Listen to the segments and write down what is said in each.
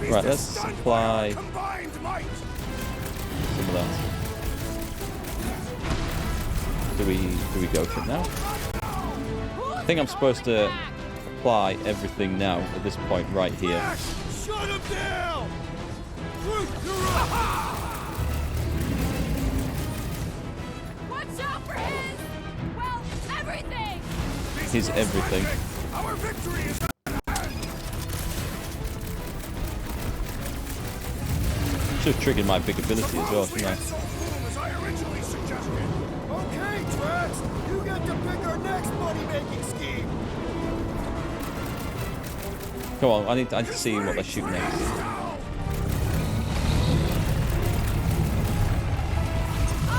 Right, let's apply some of that. Do we go for it now? I think I'm supposed to apply everything now at this point right here. Shut him down! Watch out for his, well, everything! His everything. Our victory is at hand! Should have triggered my big ability as well, shouldn't I? As I originally suggested. Okay, Drax, you get to pick our next money-making scheme. Come on, I need to see what they're shooting next.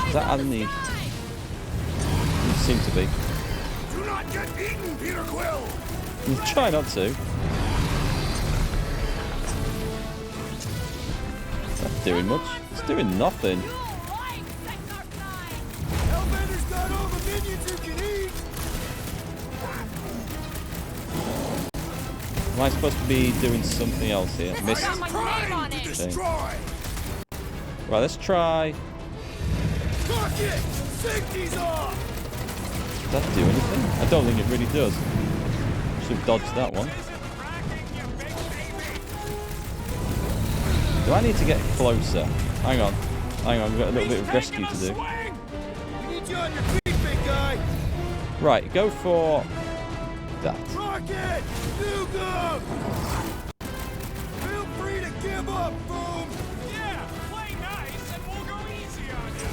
Is that Anthony? You seem to be. Do not get eaten, Peter Quill. Try not to. It's not doing much. It's doing nothing. Hellbender's got all the minions you can eat. Am I supposed to be doing something else here? Missed. Trying to destroy. Right, let's try. Rocket! Safety's off! Does that do anything? I don't think it really does. Should have dodged that one. Do I need to get closer? Hang on. Hang on, we've got a little bit of rescue to do. We need you on your feet, big guy. Right, go for that. Rocket! Nuke! Feel free to give up, Boom! Yeah, play nice and we'll go easy on you.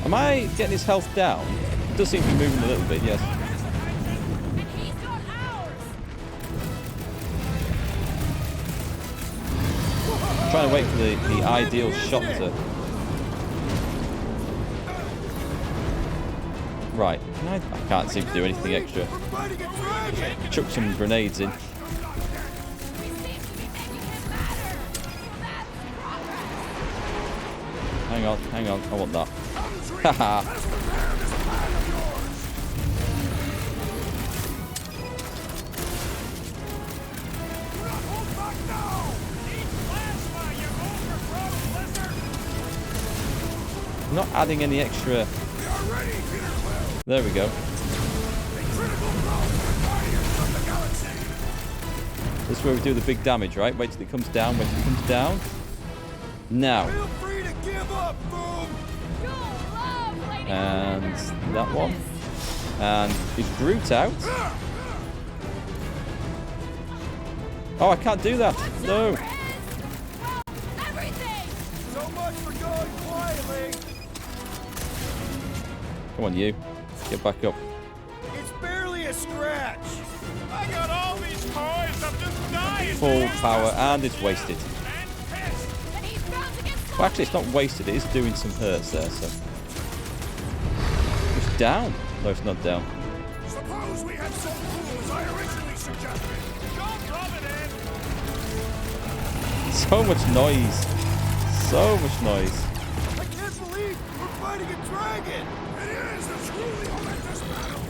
Am I getting his health down? It does seem to be moving a little bit, yes. And he's got ours! I'm trying to wait for the ideal shot to... Right, I can't seem to do anything extra. We're fighting a dragon! Chuck some grenades in. We seem to be making him better! That's progress! Hang on, I want that. Haha. I'm not adding any extra. There we go. This is where we do the big damage, right? Wait till it comes down, wait till it comes down. Now. Feel free to give up, Boom! And that one. And is Groot out? Oh, I can't do that. No. So much for going quietly. Come on, you. Get back up. It's barely a scratch. I got all these toys, I'm just dying. Full power, and it's wasted. And pissed. Well, actually, it's not wasted. It is doing some hurts there, so. It's down. No, it's not down. Suppose we had some Boom as I originally suggested. Don't rub it in. So much noise. So much noise. I can't believe we're fighting a dragon. It is a truly momentous battle.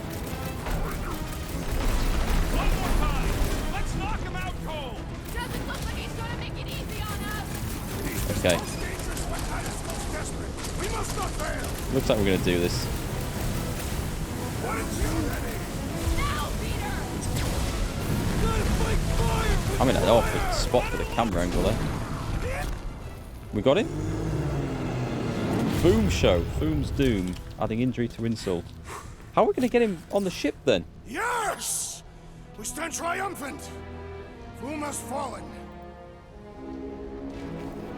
One more time. Let's knock him out cold. Doesn't look like he's gonna make it easy on us! Okay. Most dangerous when that is most desperate. We must not fail. Looks like we're going to do this. What is you ready? Now, Peter! Gotta fight fire. I'm in an awful spot for the camera angle there. We got him? Boom show. Boom's doom. Adding injury to insult. How are we going to get him on the ship then? Yes! We stand triumphant. Boom has fallen.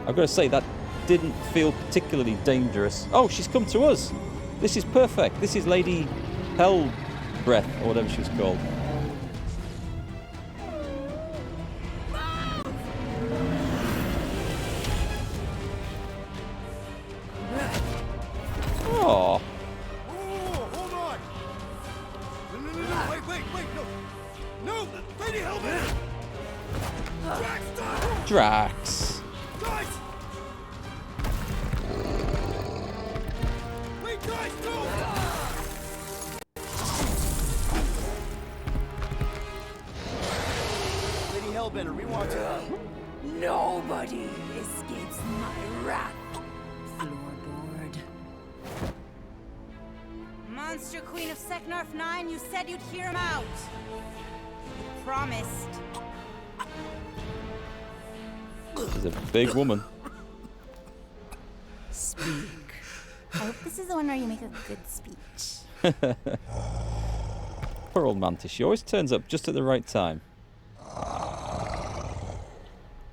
I've got to say, that didn't feel particularly dangerous. Oh, she's come to us. This is perfect. This is Lady Hell Breath, or whatever she was called. Oh, Oh, hold on. No. Wait, no. No, Lady Hellman. Drax, stop. Drax. Guys. Wait, guys, no. Lady Hellbender. We want to... Nobody escapes my wrath. Floorboard. Monster Queen of Seknarf 9, you said you'd hear him out. You promised. She's a big woman. Speak. I hope this is the one where you make a good speech. Poor old Mantis. She always turns up just at the right time.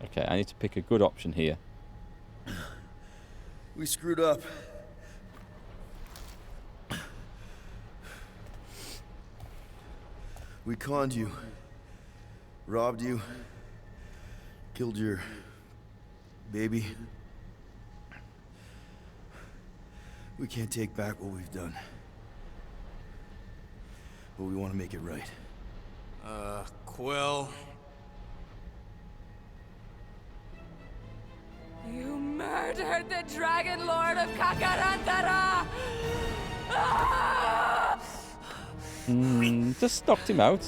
Okay, I need to pick a good option here. We screwed up. We conned you. Robbed you. Killed your... baby. We can't take back what we've done. But we want to make it right. Quill. You murdered the Dragon Lord of Kakarantara! Just knocked him out.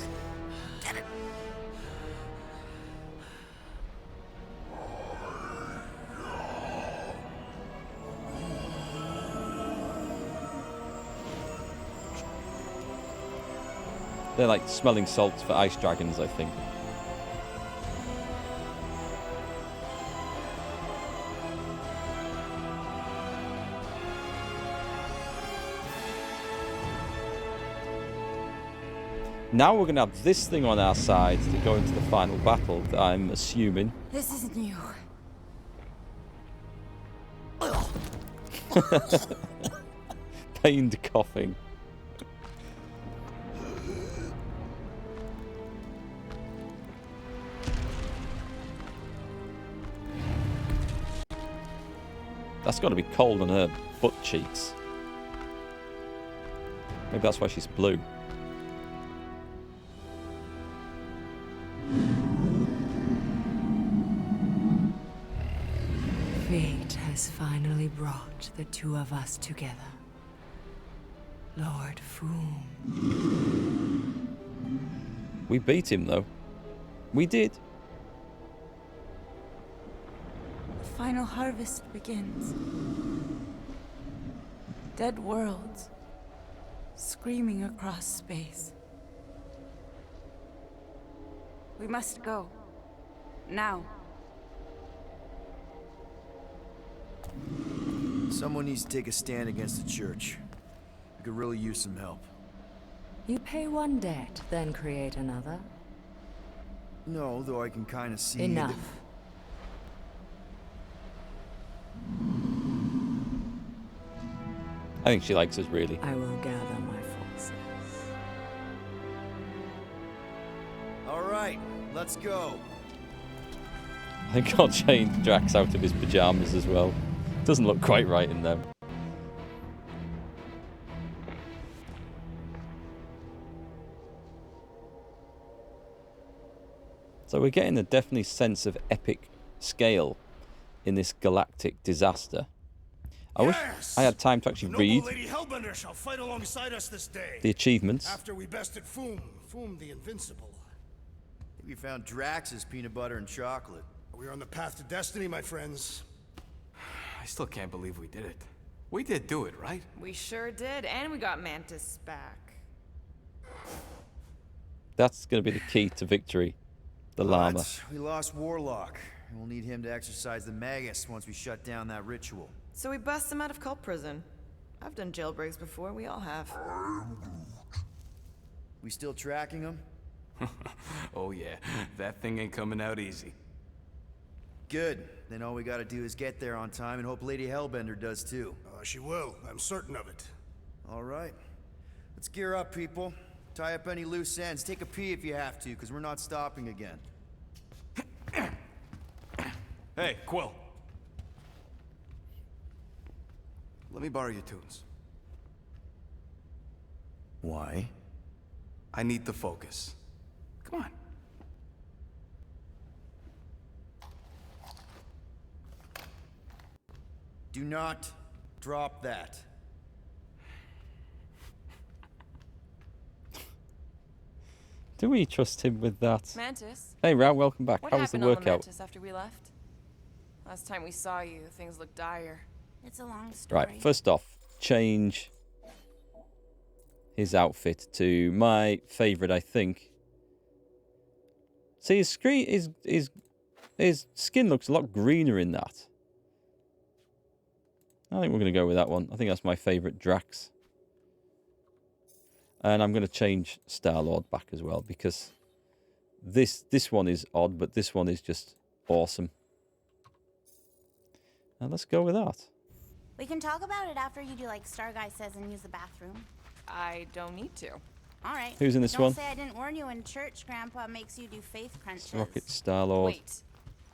They're like smelling salts for ice dragons, I think. Now we're going to have this thing on our side to go into the final battle, I'm assuming. This isn't you. Pained coughing. That's got to be cold on her butt cheeks. Maybe that's why she's blue. Fate has finally brought the two of us together. Lord Foom. We beat him, though. We did. The final harvest begins. Dead worlds, screaming across space. We must go. Now. Someone needs to take a stand against the church. We could really use some help. You pay one debt, then create another. No, though I can kind of see... Enough. I think she likes us, really. I will gather my forces. All right, let's go. I think I'll change Drax out of his pajamas as well. Doesn't look quite right in them. So we're getting a definitely sense of epic scale in this galactic disaster. I wish I had time to actually read Lady Hellbender shall fight alongside us this day. the achievements. After we bested Foom the Invincible. I think we found Drax's peanut butter and chocolate. We're on the path to destiny, my friends. I still can't believe we did it. We did do it, right? We sure did, and we got Mantis back. That's going to be the key to victory. The llama. But we lost Warlock, and we'll need him to exercise the Magus once we shut down that ritual. So we bust him out of cult prison. I've done jailbreaks before, we all have. We still tracking him? Oh yeah, that thing ain't coming out easy. Good. Then all we gotta do is get there on time and hope Lady Hellbender does too. She will. I'm certain of it. All right. Let's gear up, people. Tie up any loose ends. Take a pee if you have to, because we're not stopping again. Hey, Quill. Let me borrow your tunes. Why? I need the focus. Come on. Do not drop that. Do we trust him with that? Mantis, Hey, Rao, welcome back. what How was the happened on the workout? Mantis after we left? Last time we saw you, things looked dire. It's a long story. Right, first off, change his outfit to my favourite, I think. See, his skin looks a lot greener in that. I think we're going to go with that one. I think that's my favourite Drax. And I'm going to change Star-Lord back as well, because this one is odd, but this one is just awesome. And let's go with that. We can talk about it after you do like Star Guy says and use the bathroom. I don't need to. All right. Who's in this Don't one? say I didn't warn you in church. Grandpa makes you do faith crunches. Rocket, Star-Lord, Wait,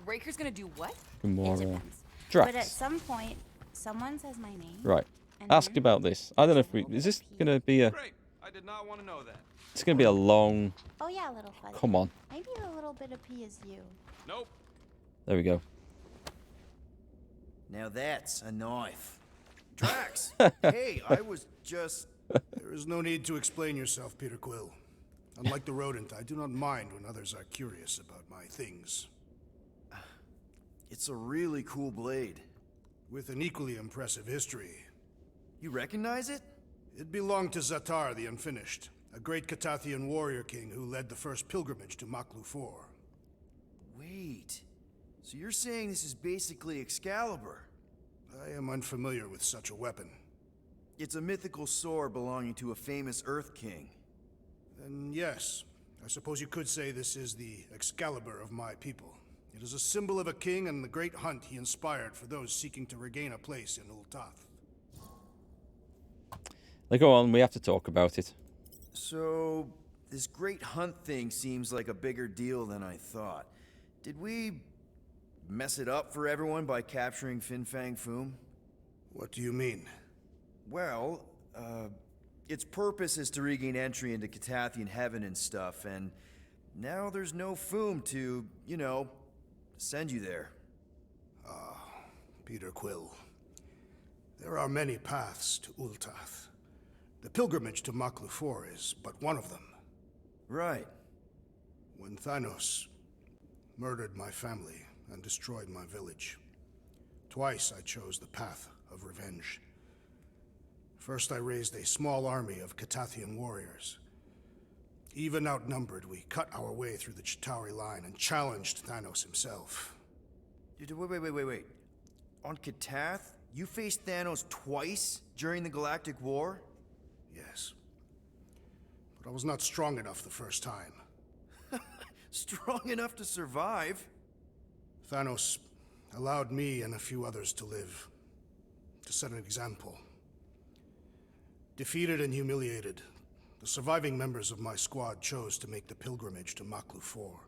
Raker's gonna do what? It Gamora, depends. Drax. But at some point, someone says my name. Right. and Ask then about this. I don't know if we... Is this going to be a... Great. I did not want to know that. It's going to be a long... Oh yeah, little fuzzy. Come on. Maybe a little bit of pee is you. Nope. There we go. Now that's a knife. Drax! Hey, I was just... There is no need to explain yourself, Peter Quill. Unlike the rodent, I do not mind when others are curious about my things. It's a really cool blade. With an equally impressive history. You recognize it? It belonged to Zatar the Unfinished, a great Catathian warrior king who led the first pilgrimage to Markgfl. Wait. So you're saying this is basically Excalibur? I am unfamiliar with such a weapon. It's a mythical sword belonging to a famous Earth King. Then yes, I suppose you could say this is the Excalibur of my people. It is a symbol of a king and the great hunt he inspired for those seeking to regain a place in Ultath. Now go on, we have to talk about it. So, this great hunt thing seems like a bigger deal than I thought. Did we mess it up for everyone by capturing Fin Fang Foom? What do you mean? Well, its purpose is to regain entry into Catathian heaven and stuff, and now there's no Foom to, you know, send you there. Peter Quill. There are many paths to Ultath. The pilgrimage to Markgfl is but one of them. Right. When Thanos murdered my family and destroyed my village, twice I chose the path of revenge. First, I raised a small army of Catathian warriors. Even outnumbered, we cut our way through the Chitauri line and challenged Thanos himself. Wait. On Katath, you faced Thanos twice during the Galactic War? Yes. But I was not strong enough the first time. Strong enough to survive? Thanos allowed me and a few others to live, to set an example. Defeated and humiliated, the surviving members of my squad chose to make the pilgrimage to Markgfl.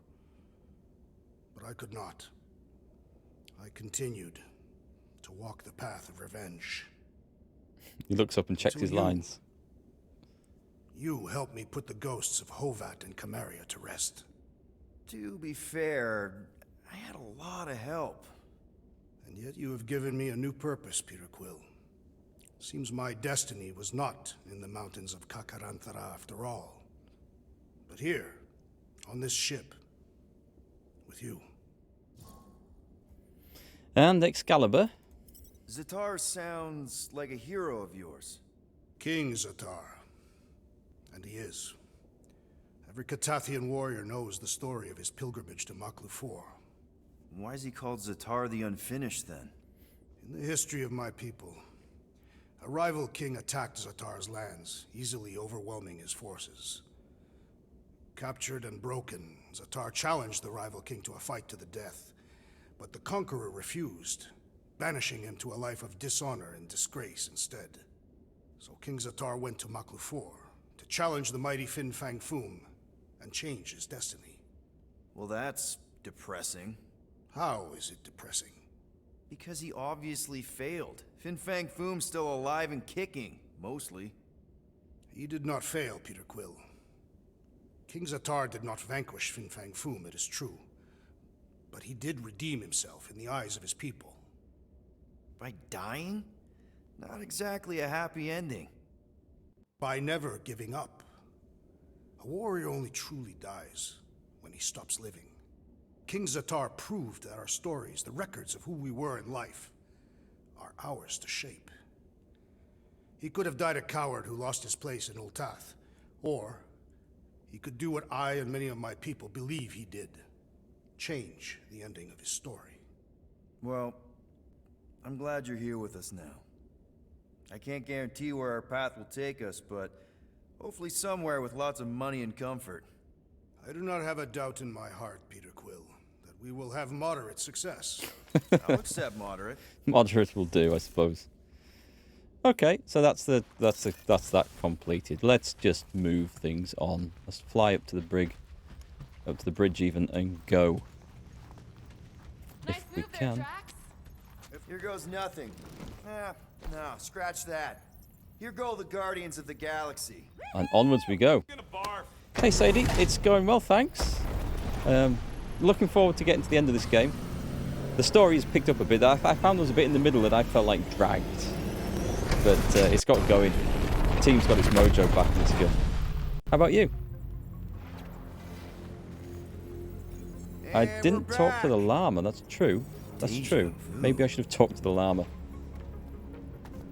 But I could not. I continued to walk the path of revenge. He looks up and checks his lines. You helped me put the ghosts of Hovat and Camaria to rest. To be fair, I had a lot of help. And yet you have given me a new purpose, Peter Quill. Seems my destiny was not in the mountains of Kakarantara after all. But here, on this ship, with you. And Excalibur. Zatar sounds like a hero of yours. King Zatar. And he is. Every Catathian warrior knows the story of his pilgrimage to Markgfl. Why is he called Zatar the Unfinished, then? In the history of my people, a rival king attacked Zatar's lands, easily overwhelming his forces. Captured and broken, Zatar challenged the rival king to a fight to the death, but the conqueror refused, banishing him to a life of dishonor and disgrace instead. So King Zatar went to Markgfl to challenge the mighty Fin Fang Foom and change his destiny. Well, that's depressing. How is it depressing? Because he obviously failed. Fin Fang Foom's still alive and kicking, mostly. He did not fail, Peter Quill. King Zatar did not vanquish Fin Fang Foom, it is true. But he did redeem himself in the eyes of his people. By dying? Not exactly a happy ending. By never giving up. A warrior only truly dies when he stops living. King Zatar proved that our stories, the records of who we were in life, are ours to shape. He could have died a coward who lost his place in Ultath, or he could do what I and many of my people believe he did. Change the ending of his story. Well, I'm glad you're here with us now. I can't guarantee where our path will take us, but hopefully somewhere with lots of money and comfort. I do not have a doubt in my heart, Peter Quill, that we will have moderate success. I'll accept moderate. Moderate will do, I suppose. Okay, so that's that completed. Let's just move things on. Let's fly up to the bridge even, and go. Nice If we move there, can. Drax. Here goes nothing. No, scratch that. Here go the Guardians of the Galaxy. And onwards we go. Gonna barf. Hey Sadie, it's going well, thanks. Looking forward to getting to the end of this game. The story's picked up a bit. I found there was a bit in the middle that I felt like dragged. But it's got going. The team's got its mojo back in this game. How about you? I didn't talk to the llama, that's true. That's true. Maybe I should have talked to the llama.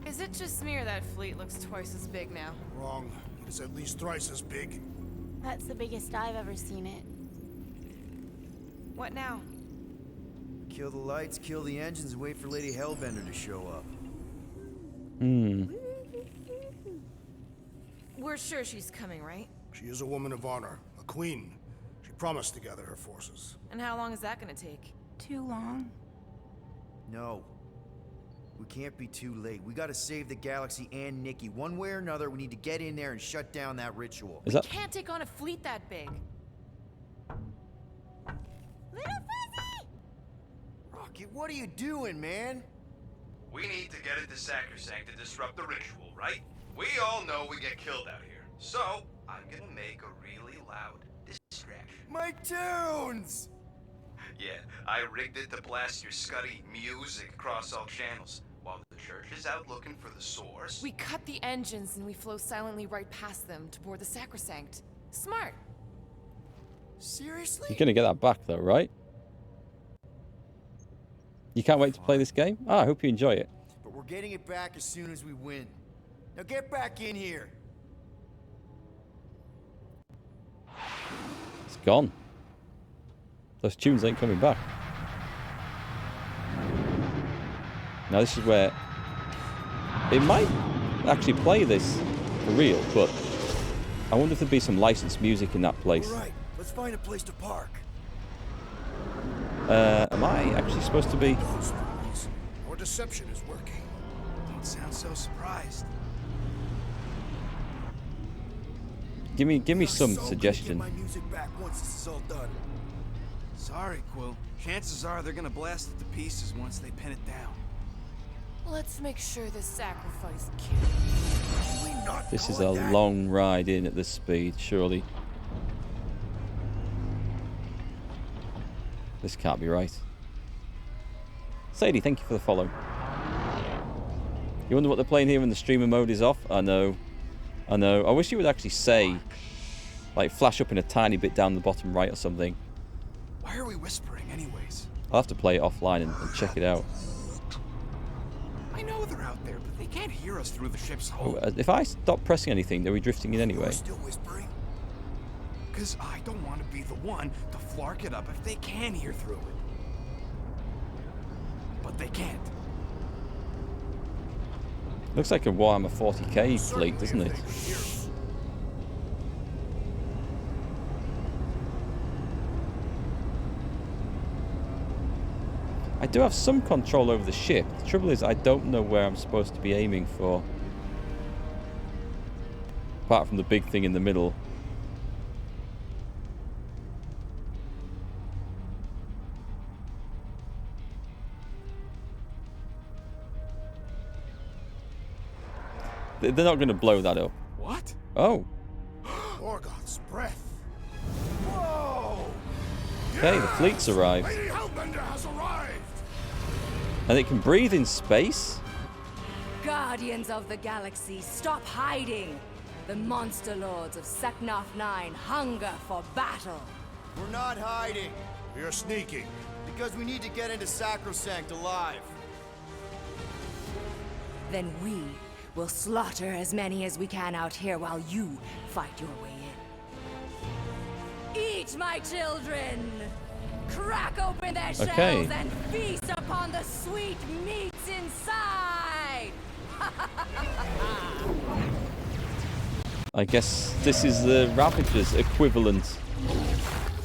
Is it just me or that fleet looks twice as big now? Wrong. It is at least thrice as big. That's the biggest I've ever seen it. What now? Kill the lights, kill the engines, and wait for Lady Hellbender to show up. We're sure she's coming, right? She is a woman of honor, a queen. She promised to gather her forces. And how long is that gonna take? Too long. No. We can't be too late. We gotta save the galaxy and Nikki. One way or another, we need to get in there and shut down that ritual. Is that... Can't take on a fleet that big. Little Fuzzy! Rocket, what are you doing, man? We need to get into Sacrosanct to disrupt the ritual, right? We all know we get killed out here. So, I'm gonna make a really loud distraction. My tunes! Yeah, I rigged it to blast your scuddy music across all channels, while the church is out looking for the source. We cut the engines and we flow silently right past them to board the Sacrosanct. Smart. Seriously? You're going to get that back though, right? You can't wait to play this game? I hope you enjoy it. But we're getting it back as soon as we win. Now get back in here! It's gone. Those tunes ain't coming back. Now this is where it might actually play this for real, but I wonder if there'd be some licensed music in that place. Alright, let's find a place to park. Am I actually supposed to be... Those fools. Our deception is working. Don't sound so surprised. Give me some So suggestion. Get my music back once this is all done. Sorry, Quill. Chances are they're gonna blast it to pieces once they pin it down. Let's make sure this sacrifice counts. Can we not This is call a it that? long ride in at this speed, surely. This can't be right. Sadie, thank you for the follow. You wonder what they're playing here when the streamer mode is off? I know. I know. I wish you would actually say, like, flash up in a tiny bit down the bottom right or something. Why are we whispering anyways? I'll have to play it offline and check it out. I know they're out there, but they can't hear us through the ship's Oh, hull. if I stop pressing anything, are we drifting in anyway? We're still whispering. Because I don't want to be the one to flark it up if they can hear through it. But they can't. Looks like a Warhammer 40k fleet, doesn't it? I do have some control over the ship. The trouble is I don't know where I'm supposed to be aiming for. Apart from the big thing in the middle. They're not going to blow that up. What? Oh, Orgoth's breath. Whoa! okay, the fleet's arrived. Lady Hellbender has arrived. And it can breathe in space? Guardians of the Galaxy, stop hiding! The monster lords of Seknarf 9 hunger for battle. We're not hiding. We are sneaking. Because we need to get into Sacrosanct alive. Then we will slaughter as many as we can out here while you fight your way in. Eat, my children! Crack open their shells and feast upon the sweet meats inside! I guess this is the Ravagers equivalent.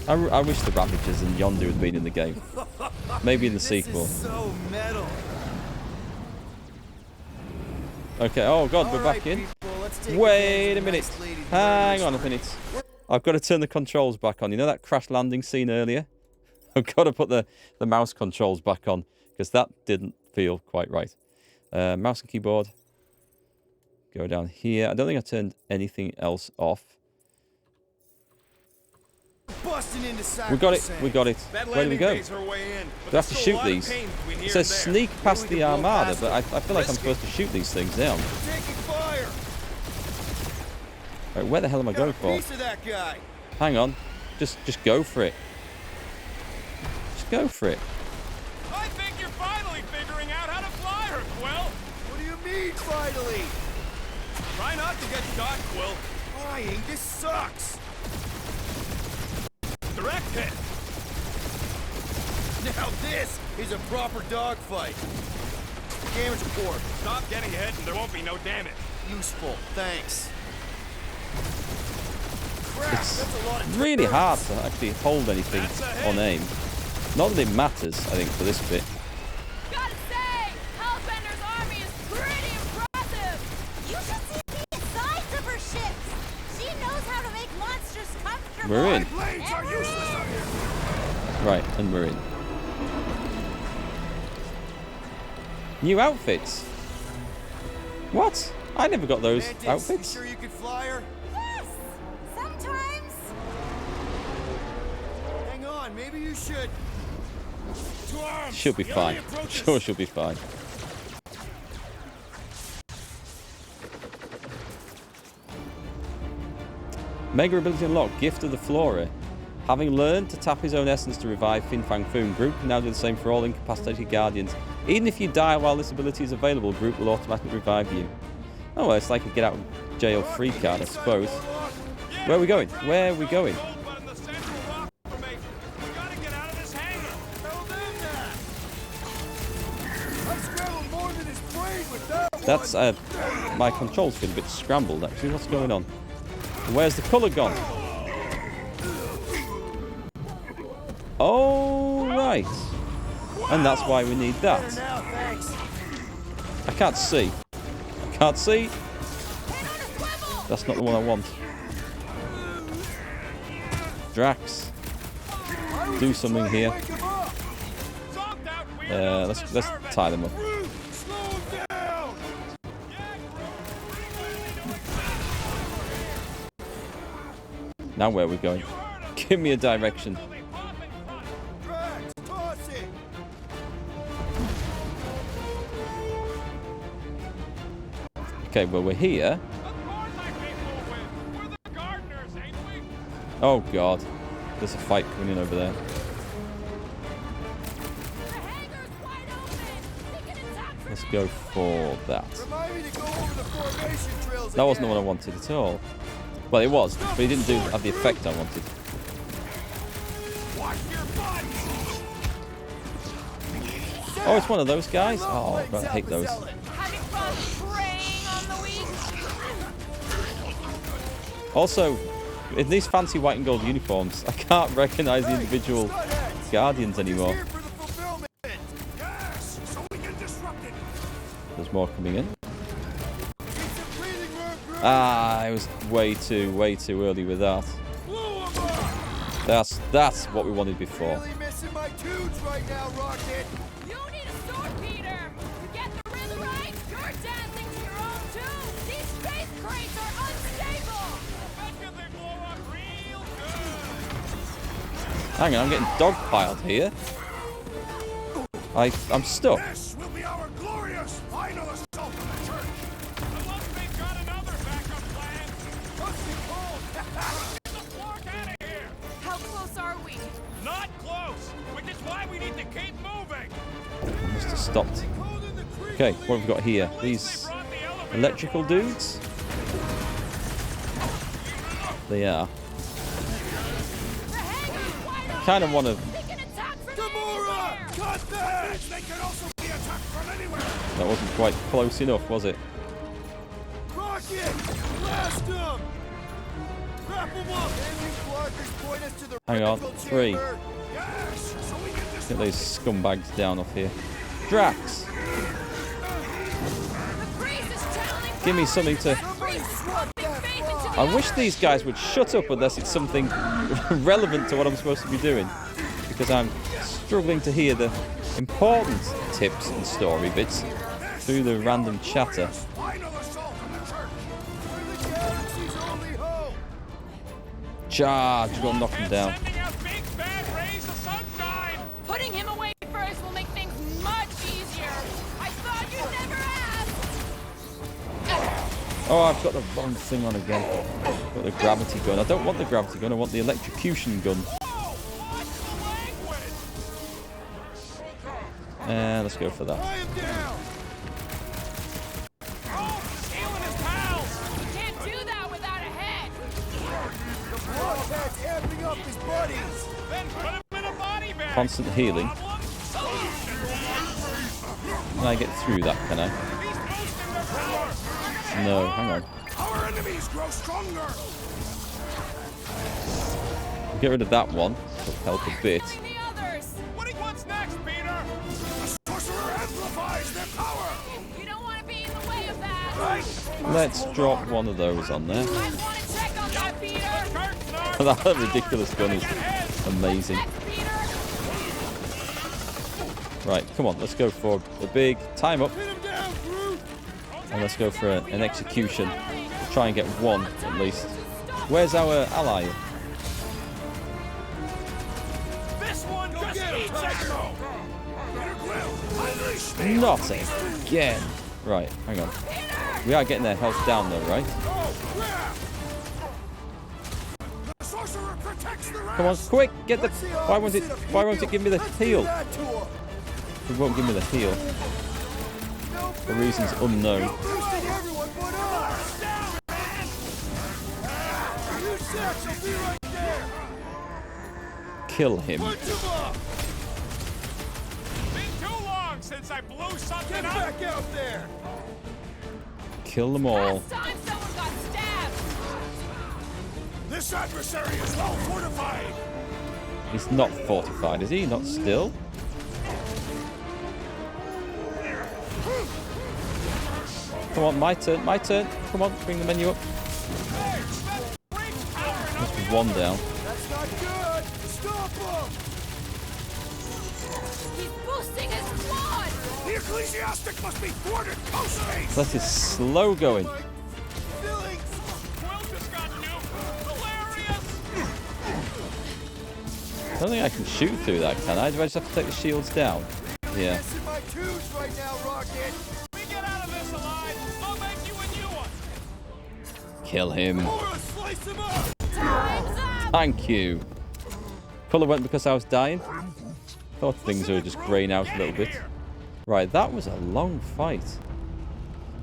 I wish the Ravagers and Yondu had been in the game. Maybe in the sequel. This is so metal. Okay, oh god, we're back in. Wait a minute. Hang on a minute. I've got to turn the controls back on. You know that crash landing scene earlier? I've got to put the mouse controls back on because that didn't feel quite right. Mouse and keyboard. Go down here. I don't think I turned anything else off. We got it. We got it. Where do we go? Do I have to shoot these? It says sneak past the armada, but I feel like I'm supposed to shoot these things now. Right, where the hell am I going for? Hang on. Just go for it. Just go for it. I think you're finally figuring out how to fly her, Quill. What do you mean, finally? Try not to get shot, Quill. Flying, this sucks. Direct hit. Now this is a proper dogfight. Damage report. Stop getting hit and there won't be no damage. Useful, thanks. Crap, that's a lot of Really hard to actually hold anything on aim. Not that it matters, I think, for this bit. Gotta say, Hellbender's army is pretty impressive. You should see the size of her ships. She knows how to make monsters comfortable. We're in. Blades are useless up here. Right, and we're in. New outfits. What? I never got those Mantis, outfits. You sure you could fly her? Yes, sometimes. Hang on, maybe you should. To arms. She'll be The enemy fine. approaches. Sure, she'll be fine. Mega ability unlocked. Gift of the Flora. Having learned to tap his own essence to revive Fin Fang Foom, Group can now do the same for all incapacitated guardians. Even if you die while this ability is available, Group will automatically revive you. Oh, well, it's like a get out of jail free card, I suppose. Where are we going? Where are we going? That's, my controls feel a bit scrambled, actually. What's going on? Where's the colour gone? Oh, right. And that's why we need that. I can't see. I can't see. That's not the one I want. Drax. Do something here. Let's tie them up. Now where are we going? Give me a direction. Okay, well, we're here. Oh, God. There's a fight coming in over there. Let's go for that. That wasn't the one I wanted at all. Well, it was, but it didn't have the effect I wanted. Oh, it's one of those guys? Oh, God, I hate those. Also, in these fancy white and gold uniforms, I can't recognize the individual guardians anymore. There's more coming in. Ah, I was way too early with that. That's what we wanted before. Hang on, I'm getting dogpiled here. I'm stuck. This will be our glorious final assault on the church. stopped. Okay, what have we got here? These electrical dudes? They are. Kind of want to... That wasn't quite close enough, was it? Hang on, 3. Get these scumbags down off here. Drax! Give me something to... I wish these guys would shut up unless it's something relevant to what I'm supposed to be doing. Because I'm struggling to hear the important tips and story bits through the random chatter. Charge! You've got to knock him down. Putting him away first will make things much easier. I thought you'd never ask. Oh, I've got the wrong thing on again. Got the gravity gun. I don't want the gravity gun. I want the electrocution gun. And let's go for that. Constant healing. Can I get through that, can I? No, hang on. Our enemies grow stronger. I'll get rid of that one. That'll help a bit. What do you want next, Peter? The sorcerer amplifies their power. You don't want to be in the way of that. Let's drop one of those on there. I want to check on that, Peter. That ridiculous gun is amazing. Right, come on, let's go for a big time up. And let's go for an execution. Try and get one at least. Where's our ally? This one just eats it. Not again. Right, hang on. We are getting their health down though, right? Come on, quick, get the... Why won't it give me the heal? It won't give me the heal. For reasons unknown. Kill him. Been too long since I blew something up. Get back out there. Kill them all. Last time someone got stabbed. This adversary is well fortified. He's not fortified, is he? Not still? Come on, my turn, my turn. Come on, bring the menu up. That's one down. That's not good. Stop him. He's boosting his squad. The ecclesiastic must be thwarted post-haste. That is slow going. I don't think I can shoot through that, can I? Do I just have to take the shields down? Yeah. My tubes right now, Rocket. We get out of this alive, I'll make you a new one. Kill him. Slice him up. Thank you. Colour went because I was dying. Thought things were just greying out a little bit. Right, that was a long fight.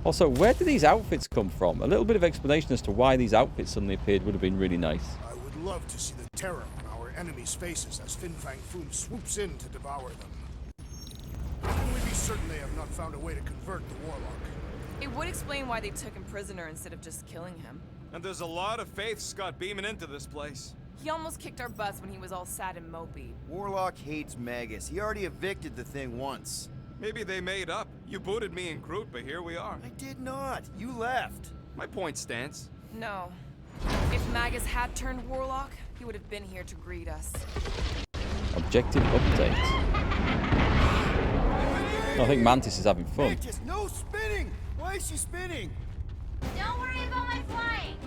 Also, where did these outfits come from? A little bit of explanation as to why these outfits suddenly appeared would have been really nice. I would love to see the terror on our enemies' faces as Fin Fang Foom swoops in to devour them. How can we be certain they have not found a way to convert the warlock? It would explain why they took him prisoner instead of just killing him. And there's a lot of faith Scott beaming into this place. He almost kicked our butts when he was all sad and mopey. Warlock hates Magus. He already evicted the thing once. Maybe they made up. You booted me and Groot, but here we are. I did not. You left. My point stands. No. If Magus had turned warlock, he would have been here to greet us. Objective update. I think Mantis is having fun. Mantis, no spinning! Why is she spinning? Don't worry about my flying.